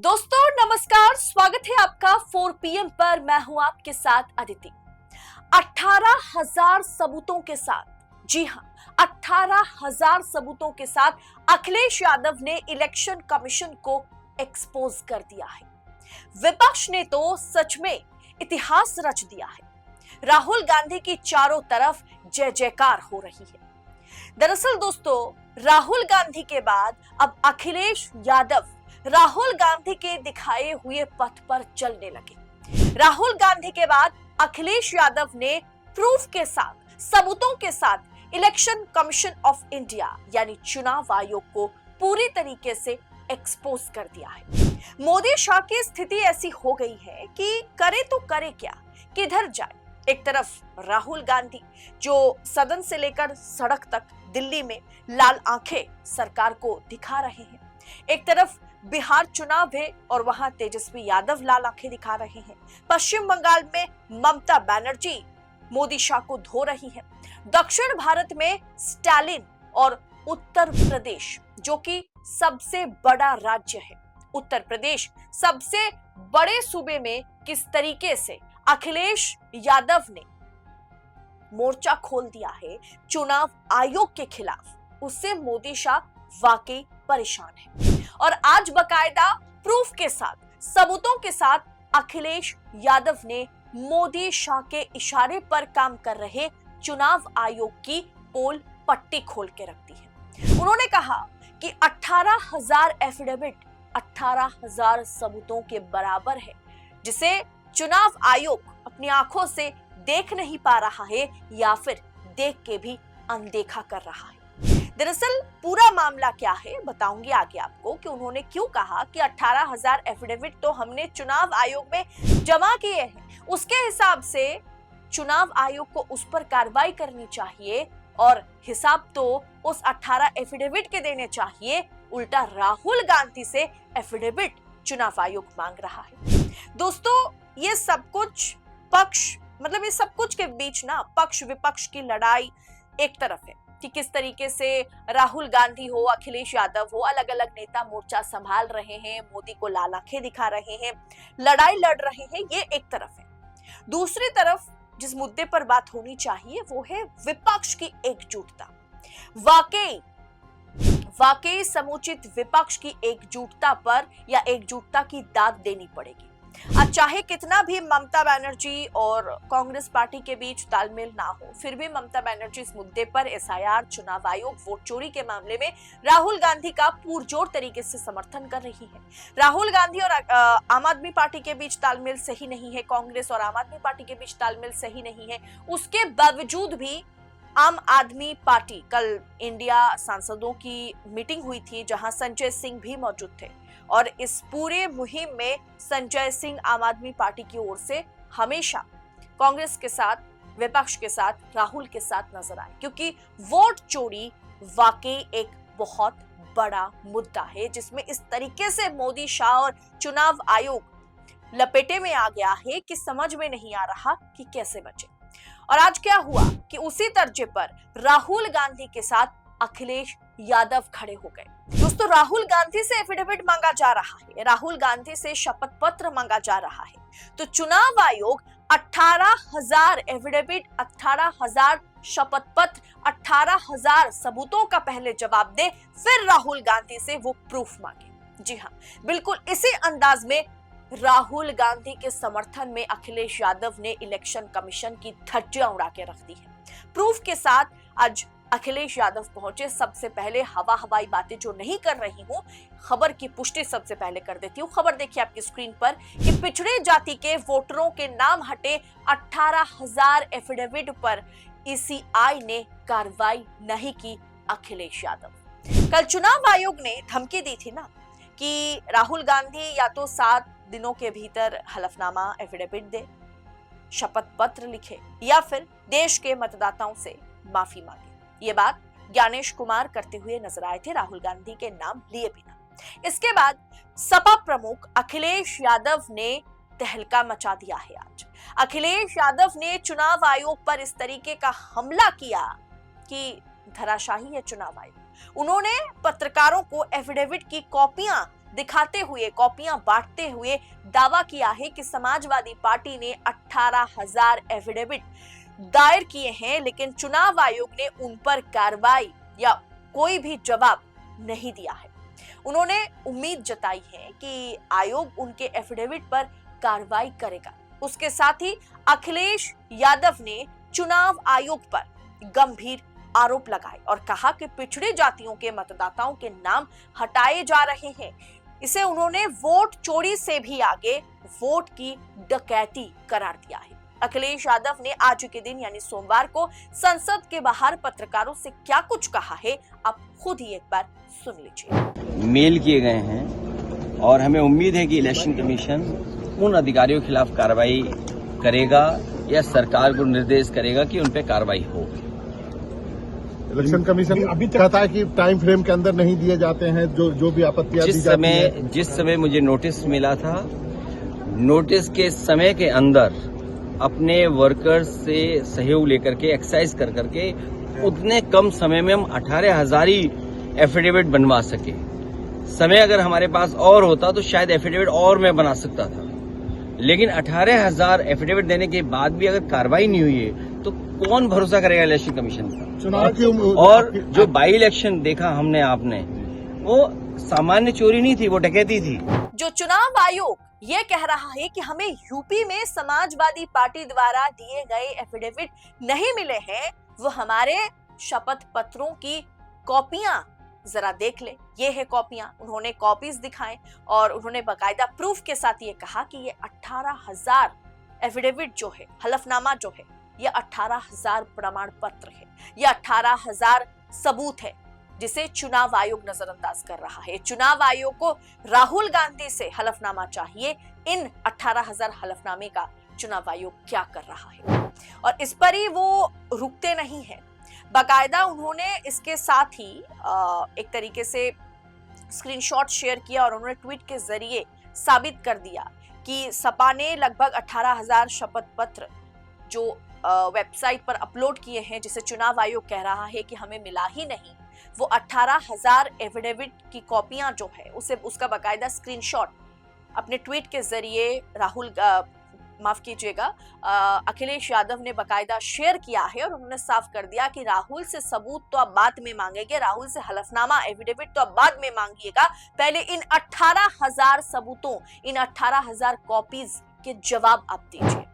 दोस्तों नमस्कार, स्वागत है आपका 4 PM पर। मैं हूं आपके साथ अदिति। 18,000 सबूतों के साथ, जी हां, 18,000 सबूतों के साथ अखिलेश यादव ने इलेक्शन कमीशन को एक्सपोज कर दिया है। विपक्ष ने तो सच में इतिहास रच दिया है। राहुल गांधी की चारों तरफ जय जयकार हो रही है। दरअसल दोस्तों, राहुल गांधी के बाद अब अखिलेश यादव राहुल गांधी के दिखाए हुए पथ पर चलने लगे। राहुल गांधी के बाद अखिलेश यादव ने प्रूफ के साथ, सबूतों के साथ इलेक्शन कमीशन ऑफ इंडिया यानी चुनाव आयोग को पूरी तरीके से एक्सपोज कर दिया है। मोदी शाह की स्थिति ऐसी हो गई है कि करे तो करे क्या, किधर जाए। एक तरफ राहुल गांधी जो सदन से लेकर सड़क तक दिल्ली में लाल आंखें सरकार को दिखा रहे हैं, एक तरफ बिहार चुनाव है और वहां तेजस्वी यादव लाल आंखें दिखा रहे हैं। पश्चिम बंगाल में ममता बनर्जी मोदी शाह को धो रही है। दक्षिण भारत में स्टालिन और उत्तर प्रदेश जो कि सबसे बड़ा राज्य है, उत्तर प्रदेश सबसे बड़े सूबे में किस तरीके से अखिलेश यादव ने मोर्चा खोल दिया है चुनाव आयोग के खिलाफ, उससे मोदी शाह वाकई परेशान है। और आज बकायदा प्रूफ के साथ, सबूतों के साथ अखिलेश यादव ने मोदी शाह के इशारे पर काम कर रहे चुनाव आयोग की पोल पट्टी खोल के रख दी है। उन्होंने कहा कि 18,000 एफिडेविट 18,000 सबूतों के बराबर है, जिसे चुनाव आयोग अपनी आंखों से देख नहीं पा रहा है या फिर देख के भी अनदेखा कर रहा है। दरअसल पूरा मामला क्या है बताऊंगी आगे आपको कि उन्होंने क्यों कहा कि 18,000 एफिडेविट तो हमने चुनाव आयोग में जमा किए हैं, उसके हिसाब से चुनाव आयोग को उस पर कार्रवाई करनी चाहिए और हिसाब तो उस 18 एफिडेविट के देने चाहिए। उल्टा राहुल गांधी से एफिडेविट चुनाव आयोग मांग रहा है। दोस्तों, ये सब कुछ ये सब कुछ के बीच ना पक्ष विपक्ष की लड़ाई एक तरफ है कि किस तरीके से राहुल गांधी हो, अखिलेश यादव हो, अलग अलग नेता मोर्चा संभाल रहे हैं, मोदी को लाल आंखें दिखा रहे हैं, लड़ाई लड़ रहे हैं, ये एक तरफ है। दूसरी तरफ जिस मुद्दे पर बात होनी चाहिए वो है विपक्ष की एकजुटता। वाकई समुचित विपक्ष की एकजुटता पर या एकजुटता की दाद देनी पड़ेगी। आज चाहे कितना भी ममता बनर्जी और कांग्रेस पार्टी के बीच तालमेल ना हो, फिर भी ममता बनर्जी इस मुद्दे पर एसआईआर, चुनाव आयोग, वोट चोरी के मामले में राहुल गांधी का पुरजोर तरीके से समर्थन कर रही है। राहुल गांधी और आम आदमी पार्टी के बीच तालमेल सही नहीं है, कांग्रेस और आम आदमी पार्टी के बीच तालमेल सही नहीं है। उसके बावजूद भी आम आदमी पार्टी, कल इंडिया सांसदों की मीटिंग हुई थी जहां संजय सिंह भी मौजूद थे और इस पूरे मुहिम में संजय सिंह आम आदमी पार्टी की ओर से हमेशा कांग्रेस के साथ, विपक्ष के साथ, राहुल के साथ नजर आए, क्योंकि वोट चोरी वाकई एक बहुत बड़ा मुद्दा है जिसमें इस तरीके से मोदी शाह और चुनाव आयोग लपेटे में आ गया है कि समझ में नहीं आ रहा कि कैसे बचे। और आज क्या हुआ कि उसी दर्जे पर राहुल गांधी के साथ अखिलेश यादव खड़े हो गए। दोस्तों, राहुल गांधी से एफिडेविट मांगा जा रहा है, राहुल गांधी से शपथ पत्र मांगा जा रहा है, तो चुनाव आयोग 18,000 एफिडेविट, 18,000 शपथ पत्र, 18,000 सबूतों का पहले जवाब दे, फिर राहुल गांधी से वो प्रूफ मांगे। जी हाँ, बिल्कुल इसी अंदाज में राहुल गांधी के समर्थन में अखिलेश यादव ने इलेक्शन कमीशन की धज्जियां उड़ा के रख दी है। प्रूफ के साथ आज अखिलेश यादव पहुंचे। सबसे पहले हवाई बातें जो नहीं कर रही हूं, खबर की पुष्टि सबसे पहले कर देती हूं। खबर देखिए आपकी स्क्रीन पर कि पिछड़े जाति के वोटरों के नाम हटे 18,000 एफिडेविट पर ईसीआई ने कार्रवाई नहीं की। अखिलेश यादव, कल चुनाव आयोग ने धमकी दी थी ना कि राहुल गांधी या तो 7 दिनों के भीतर हलफनामा एफिडेविट दे, शपथ पत्र लिखे या फिर देश के मतदाताओं से माफी मांगे। ये बात ज्ञानेश कुमार करते हुए नजर आए थे, राहुल गांधी के नाम लिए बिना। इसके बाद सपा प्रमुख अखिलेश यादव ने तहलका मचा दिया है। आज अखिलेश यादव ने चुनाव आयोग पर इस तरीके का हमला किया कि धराशाही है चुनाव आयोग। उन्होंने पत्रकारों को एफिडेविट की कॉपियां दिखाते हुए, कॉपियां बांटते हुए दावा किया है कि समाजवादी पार्टी ने 18,000 एफिडेविट दायर किए हैं, लेकिन चुनाव आयोग ने उन पर कार्रवाई या कोई भी जवाब नहीं दिया है। उन्होंने उम्मीद जताई है कि आयोग उनके एफिडेविट पर कार्रवाई करेगा। उसके साथ ही अखिलेश यादव ने चुनाव आयोग पर गंभीर आरोप लगाए और कहा कि पिछड़ी जातियों के मतदाताओं के नाम हटाए जा रहे हैं। इसे उन्होंने वोट चोरी से भी आगे वोट की डकैती करार दिया है। अखिलेश यादव ने आज के दिन यानी सोमवार को संसद के बाहर पत्रकारों से क्या कुछ कहा है, आप खुद ही एक बार सुन लीजिए। मेल किए गए हैं और हमें उम्मीद है कि इलेक्शन कमीशन उन अधिकारियों के खिलाफ कार्रवाई करेगा या सरकार को निर्देश करेगा कि उन पर कार्रवाई हो। इलेक्शन कमीशन अभी कहता है कि टाइम फ्रेम के अंदर नहीं दिए जाते हैं जो भी आपत्तियां दी जाती हैं। जिस समय मुझे नोटिस मिला था, नोटिस के समय के अंदर अपने वर्कर्स से सहयोग लेकर के एक्सरसाइज कर करके उतने कम समय में हम 18,000 ही एफिडेविट बनवा सके। समय अगर हमारे पास और होता तो शायद एफिडेविट और मैं बना सकता था, लेकिन 18,000 एफिडेविट देने के बाद भी अगर कार्रवाई नहीं हुई है तो कौन भरोसा करेगा इलेक्शन कमीशन का। और जो बाई इलेक्शन देखा हमने आपने, वो सामान्य चोरी नहीं थी, वो डकैती थी। जो चुनाव आयोग ये कह रहा है कि हमें यूपी में समाजवादी पार्टी द्वारा दिए गए एफिडेविट नहीं मिले हैं, वो हमारे शपथ पत्रों की कॉपियां जरा देख ले। ये है कॉपियां, उन्होंने कॉपीज दिखाएं और उन्होंने बाकायदा प्रूफ के साथ ये कहा कि ये 18,000 एफिडेविट जो है, हलफनामा जो है, ये 18,000 प्रमाण पत्र है, ये 18,000 सबूत है जिसे चुनाव आयोग नजरअंदाज कर रहा है। चुनाव आयोग को राहुल गांधी से हलफनामा चाहिए। इन 18,000 हलफनामे का चुनाव आयोग क्या कर रहा है, और इस पर ही वो रुकते नहीं है। बाकायदा उन्होंने इसके साथ ही एक तरीके से स्क्रीनशॉट शेयर किया और उन्होंने ट्वीट के जरिए साबित कर दिया कि सपा ने लगभग 18,000 शपथ पत्र जो वेबसाइट पर अपलोड किए हैं, जिसे चुनाव आयोग कह रहा है कि हमें मिला ही नहीं, वो 18,000 एफिडेविट की कॉपियां जो है उसका बाकायदा स्क्रीनशॉट अपने ट्वीट के जरिए अखिलेश यादव ने बाकायदा शेयर किया है और उन्होंने साफ कर दिया कि राहुल से सबूत तो अब बाद में मांगेंगे, राहुल से हलफनामा एफिडेविट तो अब बाद में मांगिएगा, पहले इन 18,000 सबूतों, इन 18,000 कॉपीज के जवाब आप दीजिए।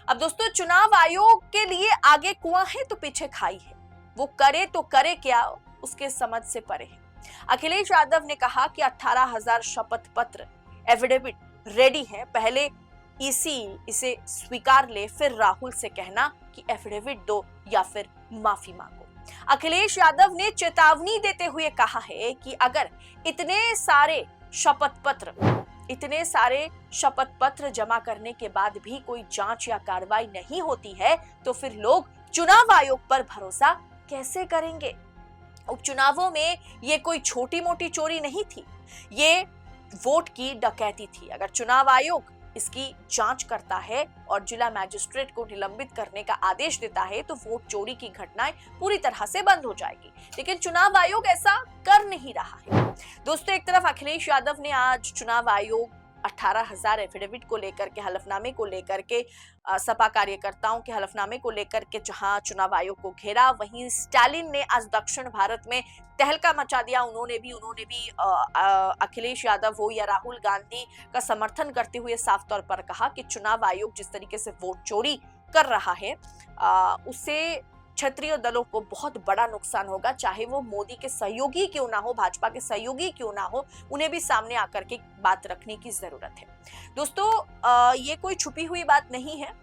अब दोस्तों, चुनाव आयोग के लिए आगे कुआं है तो पीछे खाई है, वो करे तो करे क्या, उसके समझ से परे है। अखिलेश यादव ने कहा कि 18,000 शपथ पत्र एफिडेविट रेडी है, पहले इसे स्वीकार ले, फिर राहुल से कहना कि एफिडेविट दो या फिर माफी मांगो। अखिलेश यादव ने चेतावनी देते हुए कहा है कि अगर इतने सारे शपथ पत्र जमा करने के बाद भी कोई जांच या कार्रवाई नहीं होती है तो फिर लोग चुनाव आयोग पर भरोसा कैसे करेंगे। उपचुनावों में ये कोई छोटी मोटी चोरी नहीं थी, ये वोट की डकैती थी। अगर चुनाव आयोग इसकी जांच करता है और जिला मैजिस्ट्रेट को निलंबित करने का आदेश देता है तो वोट चोरी की घटनाएं पूरी तरह से बंद हो जाएगी, लेकिन चुनाव आयोग ऐसा कर नहीं रहा है। दोस्तों, एक तरफ अखिलेश यादव ने आज चुनाव आयोग 18,000 एफिडेविट को लेकर के, हलफनामे को लेकर के, सपा कार्यकर्ताओं के हलफनामे को लेकर के जहां चुनाव आयोग को घेरा, वहीं स्टालिन ने आज दक्षिण भारत में तहलका मचा दिया। उन्होंने भी अखिलेश यादव हो या राहुल गांधी का समर्थन करते हुए साफ तौर पर कहा कि चुनाव आयोग जिस तरीके से वोट चोरी कर रहा है उससे क्षेत्रीय दलों को बहुत बड़ा नुकसान होगा, चाहे वो मोदी के सहयोगी क्यों ना हो, भाजपा के सहयोगी क्यों ना हो, उन्हें भी सामने आकर के बात रखने की जरूरत है। दोस्तों, ये कोई छुपी हुई बात नहीं है।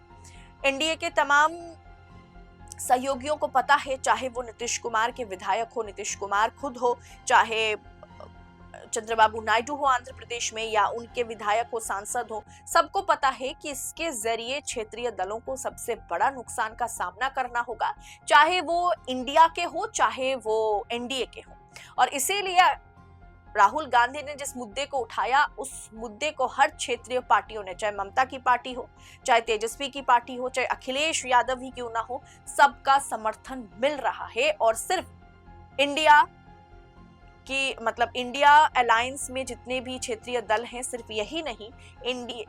एनडीए के तमाम सहयोगियों को पता है, चाहे वो नीतीश कुमार के विधायक हो, नीतीश कुमार खुद हो, चाहे चंद्रबाबू नायडू हो आंध्र प्रदेश में, या उनके विधायक हो, सांसद हो, सबको पता है कि इसके जरिए क्षेत्रीय दलों को सबसे बड़ा नुकसान का सामना करना होगा, चाहे वो इंडिया के हो, चाहे वो एनडीए के हो। और इसीलिए राहुल गांधी ने जिस मुद्दे को उठाया, उस मुद्दे को हर क्षेत्रीय पार्टियों ने, चाहे ममता की पार्टी हो, चाहे तेजस्वी की पार्टी हो, चाहे अखिलेश यादव ही क्यों ना हो, सबका समर्थन मिल रहा है। और सिर्फ इंडिया कि मतलब इंडिया अलायंस में जितने भी क्षेत्रीय दल हैं, सिर्फ यही नहीं,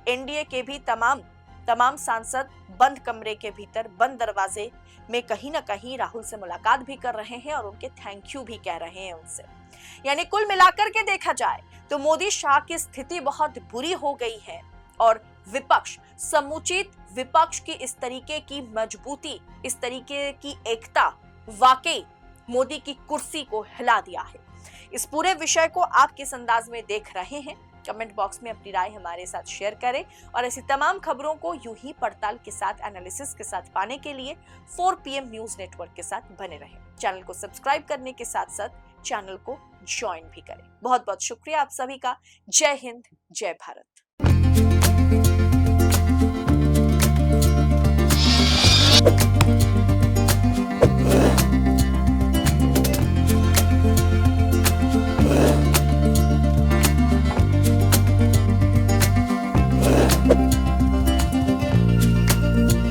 एनडीए के भी तमाम सांसद बंद कमरे के भीतर बंद दरवाजे में कहीं ना कहीं राहुल से मुलाकात भी कर रहे हैं और उनके थैंक यू भी कह रहे हैं उनसे। यानी कुल मिलाकर के देखा जाए तो मोदी शाह की स्थिति बहुत बुरी हो गई है और विपक्ष, समुचित विपक्ष की इस तरीके की मजबूती, इस तरीके की एकता वाकई मोदी की कुर्सी को हिला दिया है। इस पूरे विषय को आप किस अंदाज में देख रहे हैं, कमेंट बॉक्स में अपनी राय हमारे साथ शेयर करें और ऐसी तमाम खबरों को यूं ही पड़ताल के साथ, एनालिसिस के साथ पाने के लिए 4 PM न्यूज नेटवर्क के साथ बने रहें। चैनल को सब्सक्राइब करने के साथ साथ चैनल को ज्वाइन भी करें। बहुत बहुत शुक्रिया आप सभी का। जय हिंद, जय भारत।